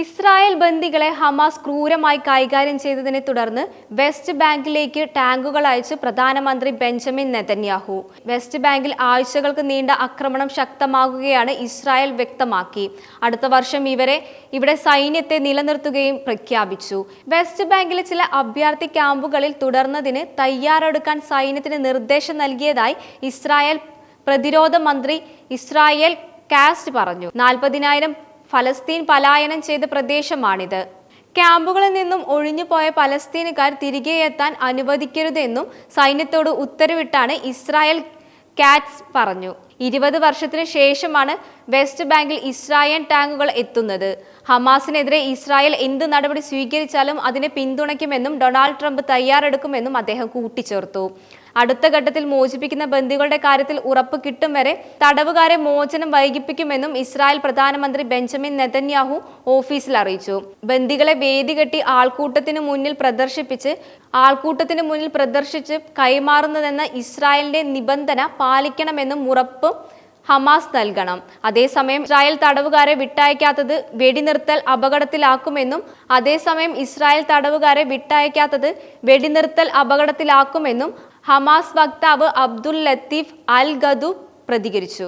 Israel ബന്ദികളെ Hamas ക്രൂരമായി കൈകാര്യം ചെയ്തതിനെ തുടർന്ന് വെസ്റ്റ് ബാങ്കിലേക്ക് ടാങ്കുകൾ അയച്ച് പ്രധാനമന്ത്രി ബെഞ്ചമിൻ നെതന്യാഹു. വെസ്റ്റ് ബാങ്കിൽ ആഴ്ചകൾക്ക് നീണ്ട ആക്രമണം ശക്തമാകുകയാണ് ഇസ്രായേൽ വ്യക്തമാക്കി. അടുത്ത വർഷം ഇവിടെ സൈന്യത്തെ നിലനിർത്തുകയും പ്രഖ്യാപിച്ചു. വെസ്റ്റ് ബാങ്കിലെ ചില അഭയാർത്ഥി ക്യാമ്പുകളിൽ തുടർന്നതിന് തയ്യാറെടുക്കാൻ സൈന്യത്തിന് നിർദ്ദേശം നൽകിയതായി ഇസ്രായേൽ പ്രതിരോധ മന്ത്രി ഇസ്രായേൽ കാസ്റ്റ് പറഞ്ഞു. 40,000 ഫലസ്തീൻ പലായനം ചെയ്ത പ്രദേശമാണിത്. ക്യാമ്പുകളിൽ നിന്നും ഒഴിഞ്ഞുപോയ പലസ്തീനുകാർ തിരികെ എത്താൻ അനുവദിക്കരുതെന്നും സൈന്യത്തോട് ഉത്തരവിട്ടാണ് ഇസ്രായേൽ കാറ്റ്സ് പറഞ്ഞു. 20 വർഷത്തിനു ശേഷമാണ് വെസ്റ്റ് ബാങ്കിൽ ഇസ്രായേൽ ടാങ്കുകൾ എത്തുന്നത്. ഹമാസിനെതിരെ ഇസ്രായേൽ എന്ത് നടപടി സ്വീകരിച്ചാലും അതിനെ പിന്തുണയ്ക്കുമെന്നും ഡൊണാൾഡ് ട്രംപ് തയ്യാറെടുക്കുമെന്നും അദ്ദേഹം കൂട്ടിച്ചേർത്തു. അടുത്ത ഘട്ടത്തിൽ മോചിപ്പിക്കുന്ന ബന്ദികളുടെ കാര്യത്തിൽ ഉറപ്പ് കിട്ടും വരെ തടവുകാരെ മോചനം വൈകിപ്പിക്കുമെന്നും ഇസ്രായേൽ പ്രധാനമന്ത്രി ബെഞ്ചമിൻ നെതന്യാഹു ഓഫീസിൽ അറിയിച്ചു. ബന്ദികളെ വേദികെട്ടി ആൾക്കൂട്ടത്തിന് മുന്നിൽ പ്രദർശിച്ച് കൈമാറുന്നതെന്ന ഇസ്രായേലിന്റെ നിബന്ധന പാലിക്കണമെന്നും ഉറപ്പ് ഹമാസ് നൽകണം. അതേസമയം ഇസ്രായേൽ തടവുകാരെ വിട്ടയക്കാത്തത് വെടിനിർത്തൽ അപകടത്തിലാക്കുമെന്നും ഹമാസ് വക്താവ് അബ്ദുൽ ലത്തീഫ് അൽ ഗദു പ്രതികരിച്ചു.